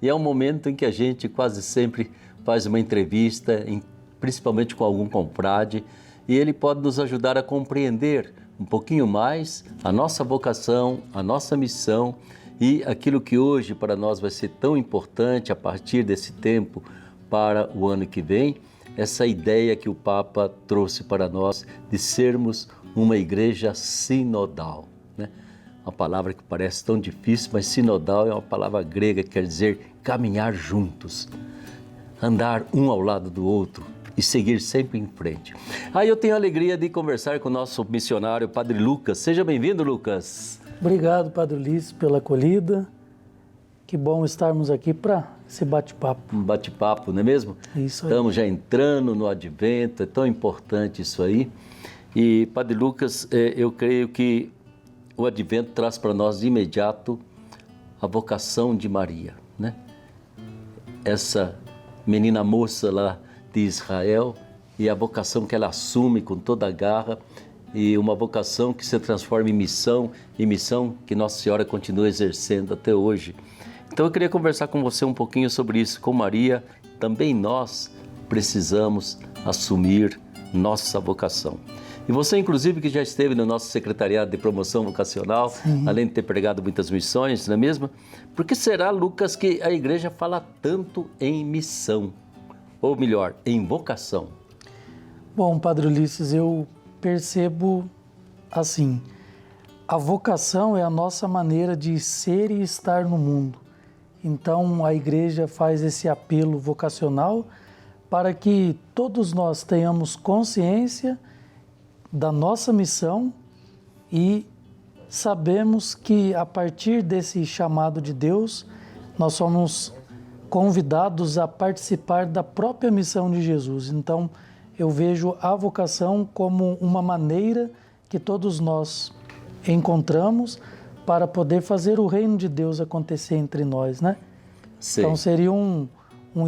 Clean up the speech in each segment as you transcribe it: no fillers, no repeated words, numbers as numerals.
E é um momento em que a gente quase sempre faz uma entrevista, principalmente com algum confrade, e ele pode nos ajudar a compreender um pouquinho mais a nossa vocação, a nossa missão e aquilo que hoje para nós vai ser tão importante a partir desse tempo para o ano que vem, essa ideia que o Papa trouxe para nós de sermos uma igreja sinodal, né? Uma palavra que parece tão difícil, mas sinodal é uma palavra grega que quer dizer caminhar juntos, andar um ao lado do outro e seguir sempre em frente. Aí eu tenho a alegria de conversar com o nosso missionário, Padre Lucas. Seja bem-vindo, Lucas. Obrigado, Padre Ulisses, pela acolhida. Que bom estarmos aqui para esse bate-papo. Um bate-papo, não é mesmo? Isso aí. Estamos já entrando no Advento, é tão importante isso aí. E, Padre Lucas, eu creio que o Advento traz para nós de imediato a vocação de Maria, né? Essa menina moça lá de Israel e a vocação que ela assume com toda a garra e uma vocação que se transforma em missão e missão que Nossa Senhora continua exercendo até hoje. Então eu queria conversar com você um pouquinho sobre isso. Com Maria, também nós precisamos assumir nossa vocação. E você, inclusive, que já esteve no nosso secretariado de promoção vocacional, sim, além de ter pregado muitas missões, não é mesmo? Por que será, Lucas, que a igreja fala tanto em missão? Ou melhor, em vocação? Bom, Padre Ulisses, eu percebo assim, a vocação é a nossa maneira de ser e estar no mundo. Então a igreja faz esse apelo vocacional para que todos nós tenhamos consciência da nossa missão e sabemos que a partir desse chamado de Deus, nós somos convidados a participar da própria missão de Jesus. Então, eu vejo a vocação como uma maneira que todos nós encontramos para poder fazer o reino de Deus acontecer entre nós, né? Sim. Então, seria um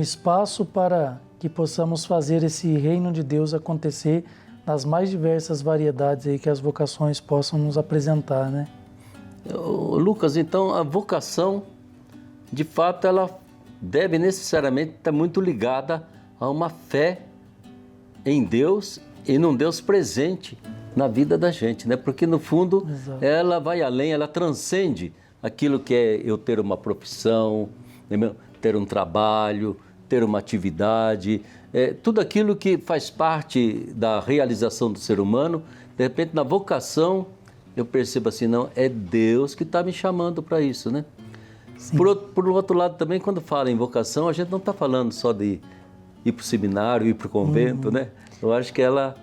espaço para que possamos fazer esse reino de Deus acontecer nas mais diversas variedades aí que as vocações possam nos apresentar, né? Lucas, então a vocação, de fato, ela deve necessariamente estar muito ligada a uma fé em Deus e num Deus presente na vida da gente, né? Porque no fundo, exato, ela vai além, ela transcende aquilo que é eu ter uma profissão, ter um trabalho, ter uma atividade, tudo aquilo que faz parte da realização do ser humano. De repente, na vocação, eu percebo assim, não, é Deus que está me chamando para isso, né? Por outro lado, também, quando fala em vocação, a gente não está falando só de ir para o seminário, ir para o convento, né? Eu acho que ela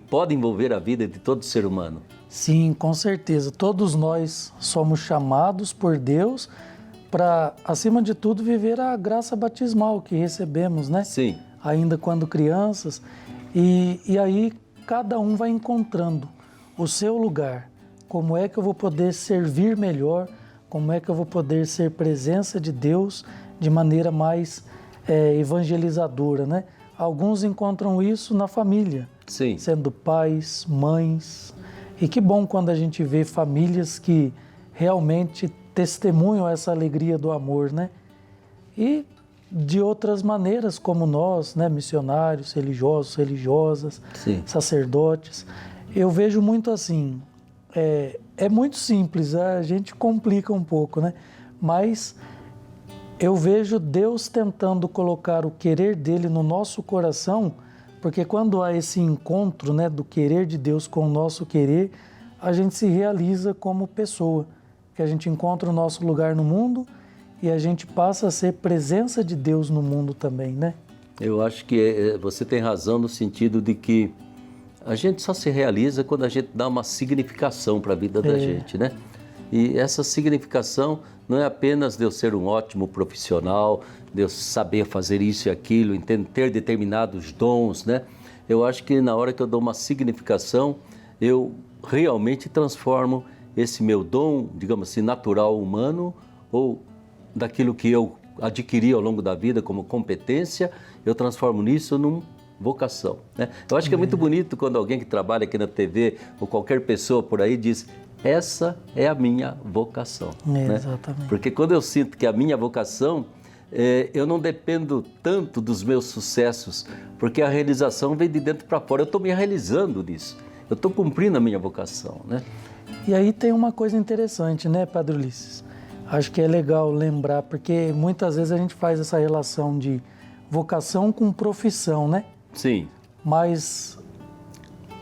pode envolver a vida de todo ser humano. Sim, com certeza. Todos nós somos chamados por Deus para, acima de tudo, viver a graça batismal que recebemos, né? Sim. Ainda quando crianças. E aí cada um vai encontrando o seu lugar. Como é que eu vou poder servir melhor? Como é que eu vou poder ser presença de Deus de maneira mais evangelizadora, né? Alguns encontram isso na família, sim, sendo pais, mães. E que bom quando a gente vê famílias que realmente testemunham essa alegria do amor, né? E de outras maneiras, como nós, né, missionários, religiosos, religiosas, sim, sacerdotes, eu vejo muito assim, é muito simples, a gente complica um pouco, né? Mas eu vejo Deus tentando colocar o querer dele no nosso coração, porque quando há esse encontro, né, do querer de Deus com o nosso querer, a gente se realiza como pessoa, que a gente encontra o nosso lugar no mundo e a gente passa a ser presença de Deus no mundo também, né? Eu acho que você tem razão no sentido de que a gente só se realiza quando a gente dá uma significação para a vida da gente, né? E essa significação não é apenas de eu ser um ótimo profissional, de eu saber fazer isso e aquilo, ter determinados dons, né? Eu acho que na hora que eu dou uma significação, eu realmente transformo esse meu dom, digamos assim, natural humano, ou daquilo que eu adquiri ao longo da vida como competência, eu transformo nisso numa vocação, né? Eu acho que é muito bonito quando alguém que trabalha aqui na TV ou qualquer pessoa por aí diz, essa é a minha vocação. Né? Exatamente. Porque quando eu sinto que a minha vocação, eu não dependo tanto dos meus sucessos, porque a realização vem de dentro para fora. Eu estou me realizando nisso, eu estou cumprindo a minha vocação. Né? E aí tem uma coisa interessante, né, Padre Ulisses? Acho que é legal lembrar, porque muitas vezes a gente faz essa relação de vocação com profissão, né? Sim. Mas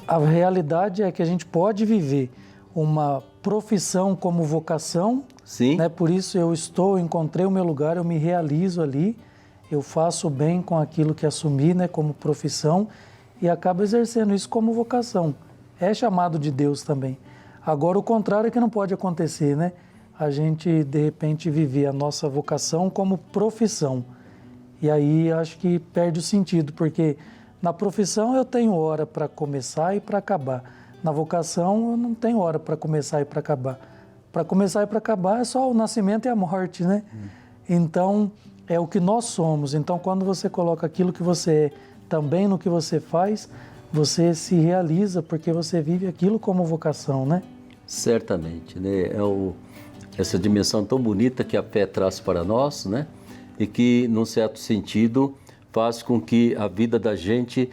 a realidade é que a gente pode viver uma profissão como vocação. Sim. Né? Por isso encontrei o meu lugar, eu me realizo ali, eu faço bem com aquilo que assumi, né, como profissão, e acabo exercendo isso como vocação. É chamado de Deus também. Agora, o contrário é que não pode acontecer, né? A gente, de repente, viver a nossa vocação como profissão. E aí, acho que perde o sentido, porque na profissão eu tenho hora para começar e para acabar. Na vocação, eu não tenho hora para começar e para acabar. Para começar e para acabar é só o nascimento e a morte, né? Então, é o que nós somos. Então, quando você coloca aquilo que você é também no que você faz, você se realiza porque você vive aquilo como vocação, né? Certamente, né? Essa dimensão tão bonita que a fé traz para nós, né? E que, num certo sentido, faz com que a vida da gente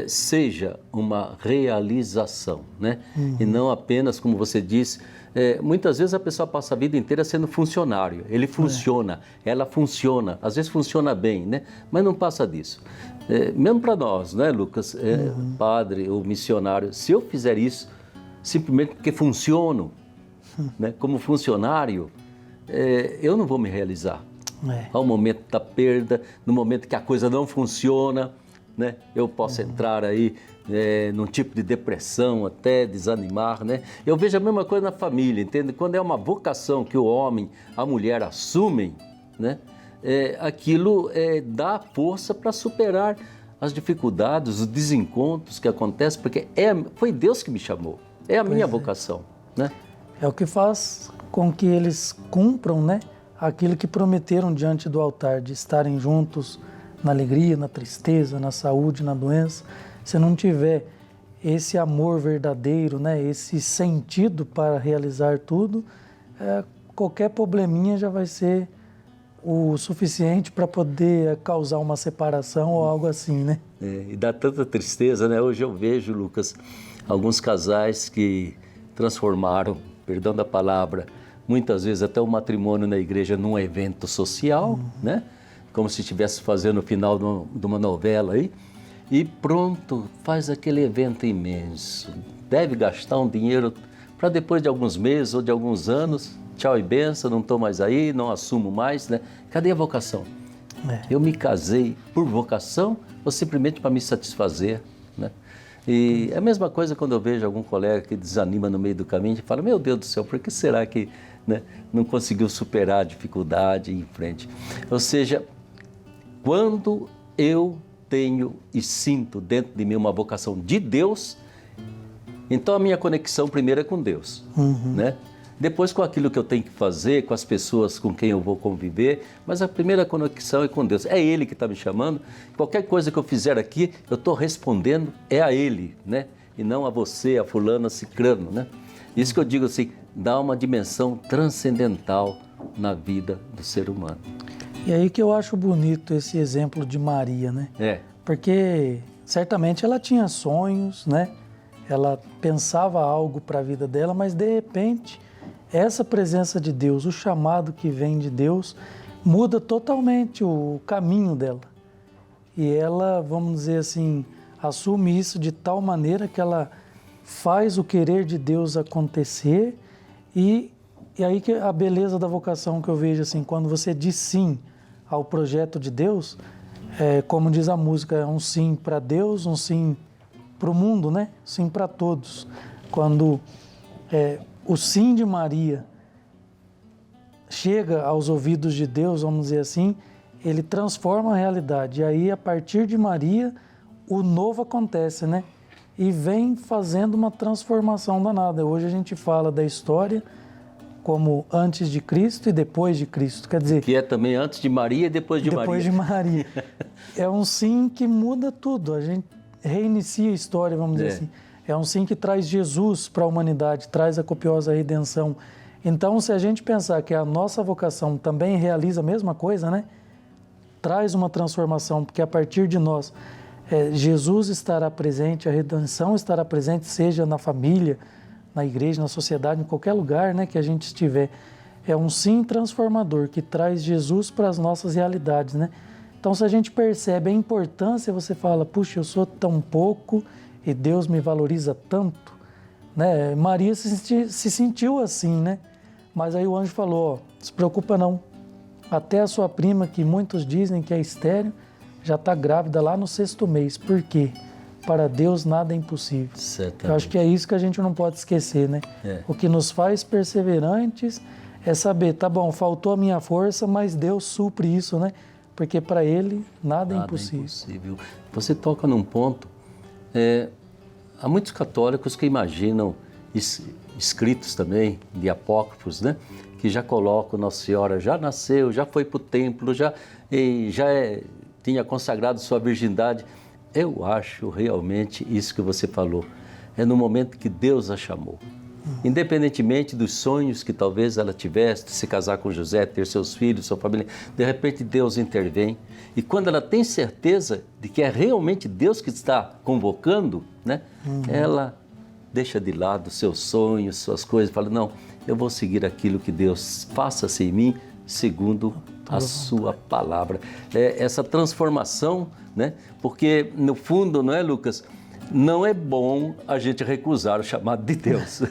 seja uma realização, né? E não apenas, como você disse, muitas vezes a pessoa passa a vida inteira sendo funcionário. Ele funciona, ela funciona, às vezes funciona bem, né? Mas não passa disso. Mesmo para nós, né, Lucas, padre ou missionário, se eu fizer isso simplesmente porque funciono, né, como funcionário, eu não vou me realizar. Ao momento da perda, no momento que a coisa não funciona, né, eu posso entrar aí num tipo de depressão, até desanimar, né? Eu vejo a mesma coisa na família, entende? Quando é uma vocação que o homem, a mulher assumem, né, aquilo dá força para superar as dificuldades, os desencontros que acontecem, porque foi Deus que me chamou, é a minha vocação, né? É o que faz com que eles cumpram, né, aquilo que prometeram diante do altar, de estarem juntos na alegria, na tristeza, na saúde, na doença. Se não tiver esse amor verdadeiro, né, esse sentido para realizar tudo, qualquer probleminha já vai ser o suficiente para poder causar uma separação ou algo assim, né? E dá tanta tristeza, né? Hoje eu vejo, Lucas, alguns casais que transformaram, perdão da palavra, muitas vezes até o matrimônio na igreja num evento social, né? Como se estivesse fazendo o final de uma novela aí, e pronto, faz aquele evento imenso. Deve gastar um dinheiro para depois de alguns meses ou de alguns anos, tchau e benção, não estou mais aí, não assumo mais, né? Cadê a vocação? Eu me casei por vocação ou simplesmente para me satisfazer, né? E é a mesma coisa quando eu vejo algum colega que desanima no meio do caminho e fala, meu Deus do céu, por que será que, né, não conseguiu superar a dificuldade e ir em frente? Ou seja, quando eu tenho e sinto dentro de mim uma vocação de Deus, então a minha conexão primeiro é com Deus, né? Depois com aquilo que eu tenho que fazer, com as pessoas com quem eu vou conviver, mas a primeira conexão é com Deus. É Ele que está me chamando. Qualquer coisa que eu fizer aqui, eu estou respondendo a Ele, né? E não a você, a fulano, a cicrano, né? Isso que eu digo assim, dá uma dimensão transcendental na vida do ser humano. E aí que eu acho bonito esse exemplo de Maria, né? Porque certamente ela tinha sonhos, né? Ela pensava algo para a vida dela, mas de repente essa presença de Deus, o chamado que vem de Deus, muda totalmente o caminho dela. E ela, vamos dizer assim, assume isso de tal maneira que ela faz o querer de Deus acontecer. E aí que a beleza da vocação que eu vejo, assim, quando você diz sim ao projeto de Deus, como diz a música, é um sim para Deus, um sim para o mundo, né? Sim para todos. Quando o sim de Maria chega aos ouvidos de Deus, vamos dizer assim, ele transforma a realidade. E aí, a partir de Maria, o novo acontece, né? E vem fazendo uma transformação danada. Hoje a gente fala da história como antes de Cristo e depois de Cristo. Quer dizer, que é também antes de Maria e depois de Maria. Depois de Maria. É um sim que muda tudo. A gente reinicia a história, vamos dizer assim. É um sim que traz Jesus para a humanidade, traz a copiosa redenção. Então, se a gente pensar que a nossa vocação também realiza a mesma coisa, né? Traz uma transformação, porque a partir de nós, Jesus estará presente, a redenção estará presente, seja na família, na igreja, na sociedade, em qualquer lugar, né, que a gente estiver. É um sim transformador que traz Jesus para as nossas realidades, né? Então, se a gente percebe a importância, você fala, puxa, eu sou tão pouco e Deus me valoriza tanto, né? Maria se sentiu assim, né? Mas aí o anjo falou, ó, se preocupa não, até a sua prima, que muitos dizem que é estéril, já está grávida lá no 6º mês. Por quê? Para Deus nada é impossível. Certamente. Eu acho que é isso que a gente não pode esquecer, né? O que nos faz perseverantes é saber, tá bom, faltou a minha força, mas Deus supre isso, né? Porque para Ele nada é impossível. Você toca num ponto, há muitos católicos que imaginam, escritos também, de apócrifos, né? Que já colocam Nossa Senhora, já nasceu, já foi para o templo, tinha consagrado sua virgindade. Eu acho realmente isso que você falou. É no momento que Deus a chamou. Independentemente dos sonhos que talvez ela tivesse, de se casar com José, ter seus filhos, sua família, de repente Deus intervém. E quando ela tem certeza de que é realmente Deus que está convocando, né? Ela deixa de lado seus sonhos, suas coisas, fala, não, eu vou seguir aquilo que Deus faça-se em mim, segundo a sua palavra. Essa transformação, né? Porque no fundo, não é, Lucas? Não é bom a gente recusar o chamado de Deus.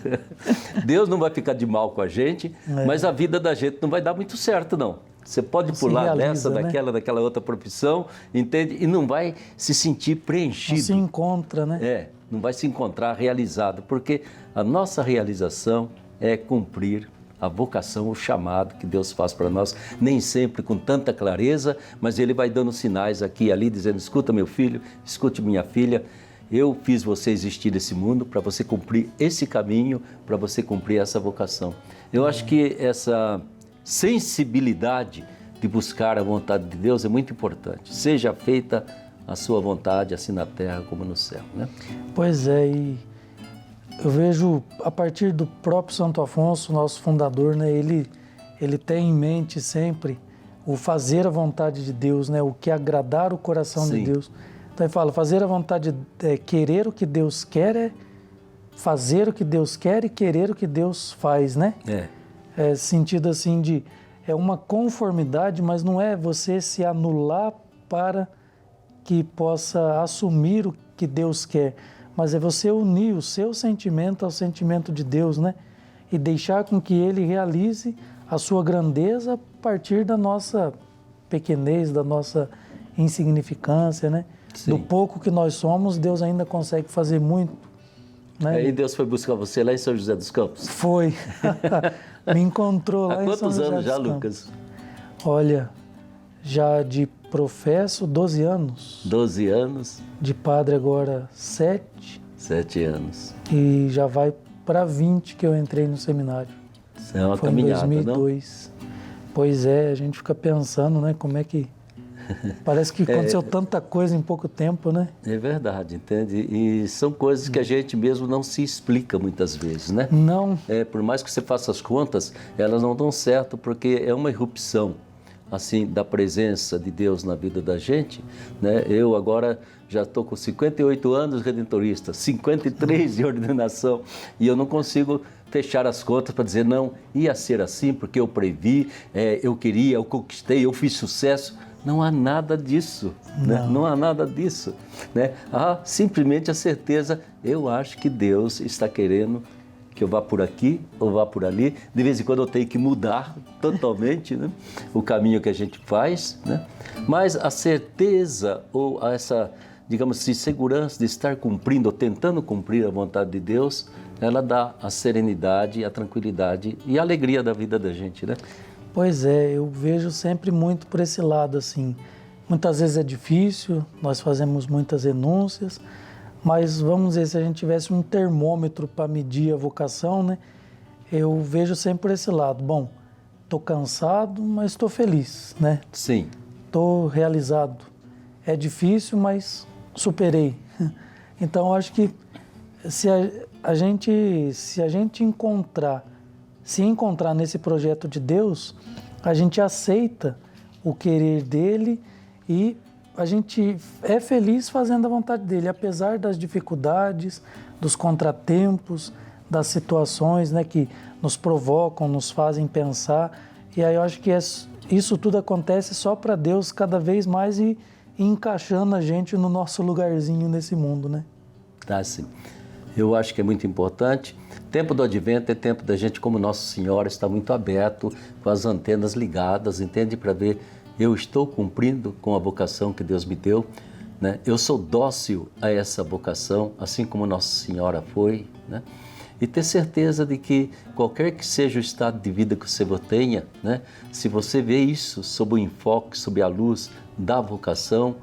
Deus não vai ficar de mal com a gente, mas a vida da gente não vai dar muito certo, não. Você pode pular dessa, daquela outra profissão, entende? E não vai se sentir preenchido. Não se encontra, né? Não vai se encontrar realizado, porque a nossa realização é cumprir a vocação, o chamado que Deus faz para nós, nem sempre com tanta clareza, mas Ele vai dando sinais aqui e ali, dizendo, escuta meu filho, escute minha filha, eu fiz você existir nesse mundo para você cumprir esse caminho, para você cumprir essa vocação. Eu acho que essa sensibilidade de buscar a vontade de Deus é muito importante. Seja feita a sua vontade, assim na terra como no céu, né? Pois é, e eu vejo a partir do próprio Santo Afonso, nosso fundador, né? Ele tem em mente sempre o fazer a vontade de Deus, né? O que agradar o coração de Deus. Então ele fala, fazer a vontade, querer o que Deus quer é fazer o que Deus quer e querer o que Deus faz, né? É sentido assim de, é uma conformidade, mas não é você se anular para que possa assumir o que Deus quer, mas é você unir o seu sentimento ao sentimento de Deus, né? E deixar com que Ele realize a sua grandeza a partir da nossa pequenez, da nossa insignificância, né? Do pouco que nós somos, Deus ainda consegue fazer muito, né? Aí Deus foi buscar você lá em São José dos Campos? Foi. Me encontrou lá em São José dos Campos. Há quantos anos já, Lucas? Olha, já de professo, 12 anos. 12 anos. De padre agora, 7. 7 anos. E já vai para 20 que eu entrei no seminário. Isso é uma Foi caminhada, em 2002. Não? Pois é, a gente fica pensando, né, como é que... Parece que aconteceu tanta coisa em pouco tempo, né? É verdade, entende? E são coisas que a gente mesmo não se explica muitas vezes, né? Não. Por mais que você faça as contas, elas não dão certo, porque é uma irrupção, assim, da presença de Deus na vida da gente, né? Eu agora já estou com 58 anos redentorista, 53 de ordenação, e eu não consigo fechar as contas para dizer, não, ia ser assim, porque eu previ, eu queria, eu conquistei, eu fiz sucesso. Não há nada disso, né? Não há nada disso, né? Há simplesmente a certeza, eu acho que Deus está querendo que eu vá por aqui ou vá por ali. De vez em quando eu tenho que mudar totalmente, né? O caminho que a gente faz, né? Mas a certeza ou essa, digamos assim, segurança de estar cumprindo ou tentando cumprir a vontade de Deus, ela dá a serenidade, a tranquilidade e a alegria da vida da gente, né? Pois é, eu vejo sempre muito por esse lado, assim. Muitas vezes é difícil, nós fazemos muitas renúncias, mas vamos dizer, se a gente tivesse um termômetro para medir a vocação, né? Eu vejo sempre por esse lado. Bom, estou cansado, mas estou feliz, né? Sim. Estou realizado. É difícil, mas superei. Então, acho que se a gente se encontrar nesse projeto de Deus, a gente aceita o querer dele e a gente é feliz fazendo a vontade dele, apesar das dificuldades, dos contratempos, das situações, né, que nos provocam, nos fazem pensar. E aí eu acho que isso tudo acontece só para Deus cada vez mais ir encaixando a gente no nosso lugarzinho nesse mundo, né? Tá, sim. Eu acho que é muito importante. Tempo do Advento é tempo da gente, como Nossa Senhora, está muito aberto, com as antenas ligadas, entende? Para ver, eu estou cumprindo com a vocação que Deus me deu, né? Eu sou dócil a essa vocação, assim como Nossa Senhora foi, né? E ter certeza de que qualquer que seja o estado de vida que você tenha, né? Se você vê isso sob o enfoque, sob a luz da vocação,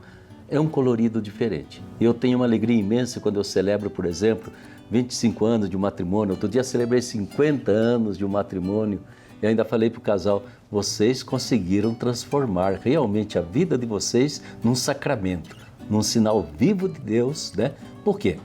é um colorido diferente. Eu tenho uma alegria imensa quando eu celebro, por exemplo, 25 anos de um matrimônio. Outro dia celebrei 50 anos de um matrimônio e ainda falei para o casal, vocês conseguiram transformar realmente a vida de vocês num sacramento, num sinal vivo de Deus, né? Por quê?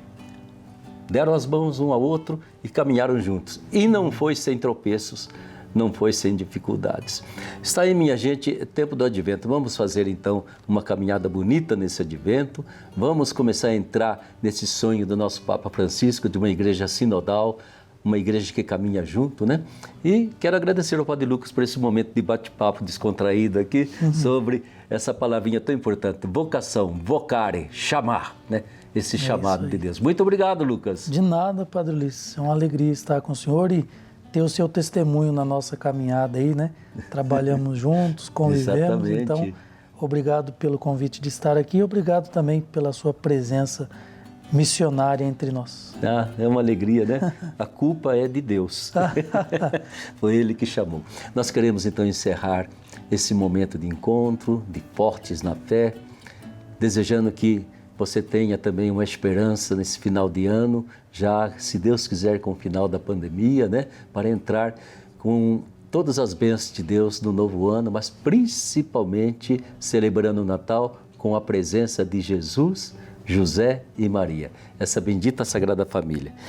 Deram as mãos um ao outro e caminharam juntos. E não foi sem tropeços, não foi sem dificuldades. Está aí, minha gente, tempo do Advento. Vamos fazer então uma caminhada bonita nesse Advento. Vamos começar a entrar nesse sonho do nosso Papa Francisco de uma igreja sinodal, uma igreja que caminha junto, né? E quero agradecer ao Padre Lucas por esse momento de bate-papo descontraído aqui sobre essa palavrinha tão importante, vocação, vocare, chamar, né? Esse chamado de Deus. Muito obrigado, Lucas. De nada, Padre Ulisses. É uma alegria estar com o senhor e ter o seu testemunho na nossa caminhada aí, né? Trabalhamos juntos, convivemos. Exatamente. Então, obrigado pelo convite de estar aqui e obrigado também pela sua presença missionária entre nós. Ah, é uma alegria, né? A culpa é de Deus. Foi Ele que chamou. Nós queremos então encerrar esse momento de encontro, de fortes na fé, desejando que você tenha também uma esperança nesse final de ano, já, se Deus quiser, com o final da pandemia, né? Para entrar com todas as bênçãos de Deus no novo ano, mas principalmente celebrando o Natal com a presença de Jesus, José e Maria, essa bendita Sagrada Família.